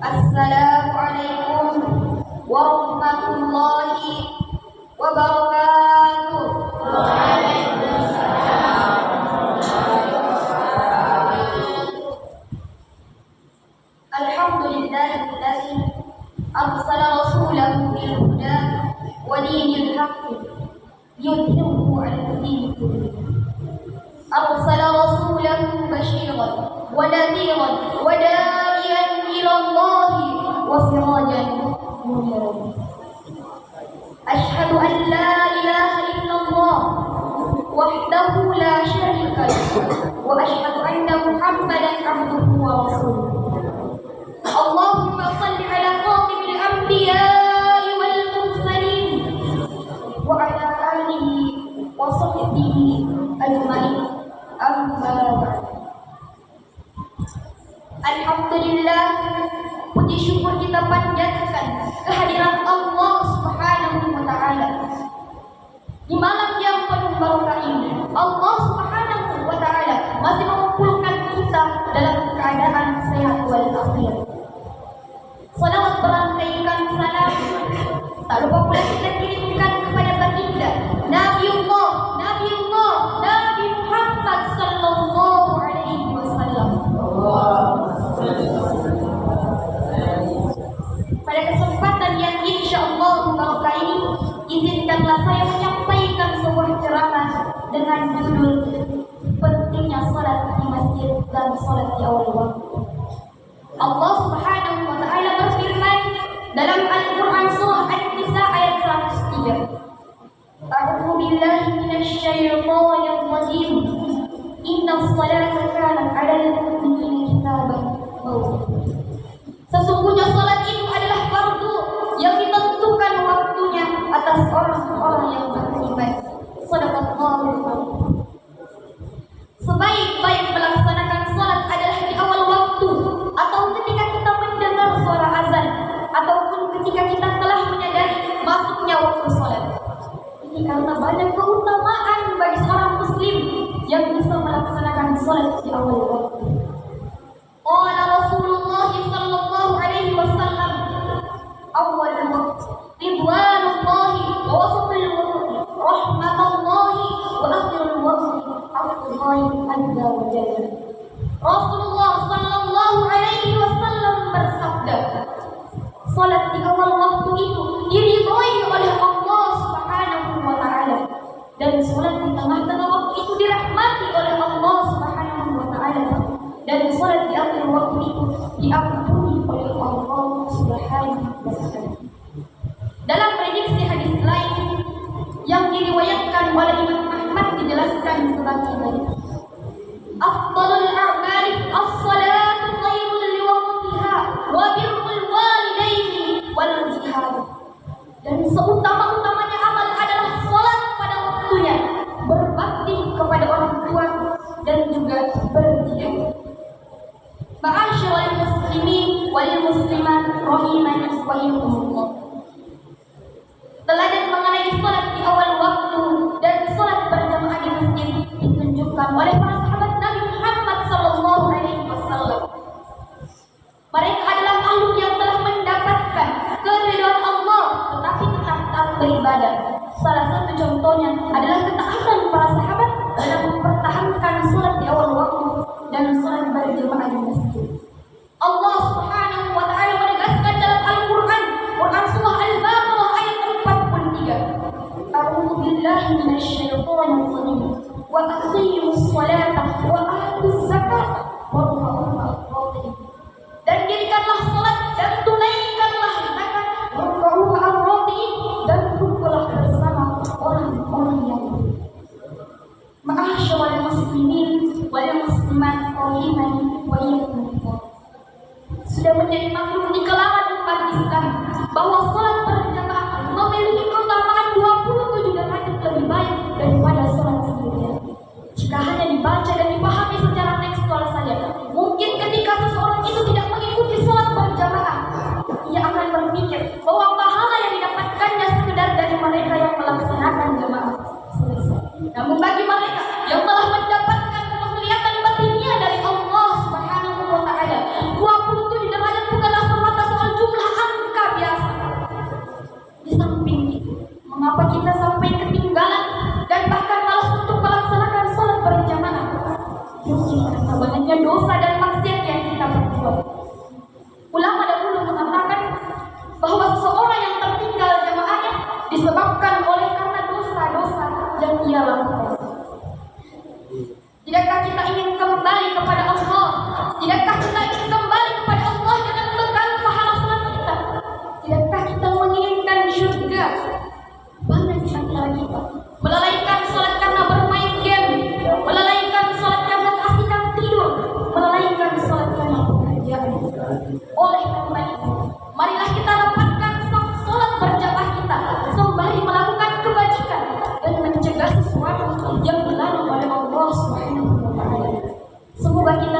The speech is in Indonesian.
Assalamualaikum warahmatullahi wabarakatuh. Waalaikumsalam warahmatullahi wabarakatuh. Alhamdulillahilladzi arsala rasulahu bil huda wa dinil haqq liyudhhirahu 'ala ad-din kullih. Arsala rasulahu basyiran wa nadhiran wa da'iyan ila Allahi wa sirajan muniran. Asyhadu an la ilaha illallah wahdahu la syarika lahu wa asyhadu anna Muhammadan 'abduhu wa rasuluh. Allahumma shalli ala khatimil anbiya'i wal mursalin wa ala alihi wa sahbihi ajma'in. Amma ba'd. Alhamdulillah, puji syukur kita panjatkan kehadiran Allah Subhanahu wa taala. Di malam yang penuh barokah ini, Allah Subhanahu wa taala masih mengumpulkan kita dalam keadaan sehat walafiat. Salawat berangkaikan salam tak lupa pula kita kirimkan kepada baginda Nabiullah Nabi Muhammad sallallahu alaihi wasallam. Pada kesempatan yang insyaallah barokah ini, izinkanlah saya menyampaikan sebuah ceramah dengan judul pentingnya salat di masjid dan salat di awal waktu. Allah Subhanahu wa taala berfirman dalam Al-Qur'an surah An-Nisa ayat 103. A'udzu billahi minasy syaithanir rajim. Innas salata kanat 'alal mu'minina kitaban mawquta. Sesungguhnya salat itu adalah fardu yang ditentukan waktunya atas orang-orang yang beriman. Shadaqallahu. Sebaik-baik melaksanakan salat adalah di awal waktu, atau ketika kita mendengar suara azan, ataupun ketika kita telah menyadari masuknya waktu salat. Ini karena banyak keutamaan bagi seorang muslim yang bisa melaksanakan salat di awal waktu. Qala Rasulullah sallallahu alaihi wasallam, awal waqt ridwanullahi wa wasatul waqt rahmatullahi wa akhirul waqt afdalullahi azza wa jalla. Rasulullah sallallahu alaihi wasallam bersabda, salat di awal waktu itu diridhoi oleh Allah Subhanahu wa taala, dan salat di tengah-tengah waktu itu dirahmati oleh Allah Subhanahu wa taala, dan salat di akhir waktu itu diampuni oleh Allah Subhanahu wa taala. Dalam prediksi hadis lain yang diriwayatkan oleh Imam Ahmad dijelaskan sebagai berikut. Afdalul a'mali as-salatu khairul liwaqtiha wa birrul walidaini wal jihad. Dan seutama-utamanya amal adalah salat pada waktunya, berbakti kepada orang tua, dan juga berjihad. Ma'asyiral muslimin wal muslimat rahimani wa iyyakumullah. Teladan mengenai salat di awal waktu dan salat berjamaah di masjid ditunjukkan oleh para sahabat Nabi Muhammad sallallahu alaihi wasallam. Mereka adalah makhluk yang telah mendapatkan keridhaan Allah tetapi tetap taat beribadah. Salah satu contohnya adalah ketaatan para sahabat dalam mempertahankan salat di awal waktu dan salat berjamaah di masjid. Allah Subhanahu wa taala menegaskan dalam Al-Qur'an, Quran surah Al-Baqarah ayat 43. A'udzu billahi minasy syaithanir rajim. Wa aqimus salata wa atuz zakata warka'u ma'ar-raki'in. Dan dirikanlah salat dan tunaikanlah zakat, warka'u ma'ar-raki'in, dan rukulah bersama orang-orang yang ma'asyiral muslimin wal muslimat rahimani wa iyyakumullah. Sudah menjadi maklum di kalangan umat Islam bahwa salat berjamaah memiliki keutamaan 27 derajat lebih baik daripada salat sendirian. Jika hanya dibaca dan dipahami secara tekstual saja, mungkin ketika seseorang itu tidak mengikuti salat berjamaah, ia akan berpikir bahwa pahala yang didapatkannya sekedar dari mereka yang melaksanakan jamaah selesai. Namun bagi mereka yang telah mendapatkan penglihatan batinnya dari Allah Subhanahu wa taala, 27 derajat bukanlah semata yang ia lakukan. Tidakkah kita ingin kembali kepada Allah? Tidakkah kita ingin kembali kepada Allah dengan bekal pahala salat kita? Tidakkah kita menginginkan surga? Banyak di antara kita melalaikan salat karena bermain game, melalaikan salat karena keasikan tidur, melalaikan salat karena pekerjaan. Oleh karena itu, marilah kita rapatkan salat berjamaah kita sembari melakukan kebajikan dan mencegah sesuatu yang dilarang oleh Allah Subhanahu wa taala. Semoga kita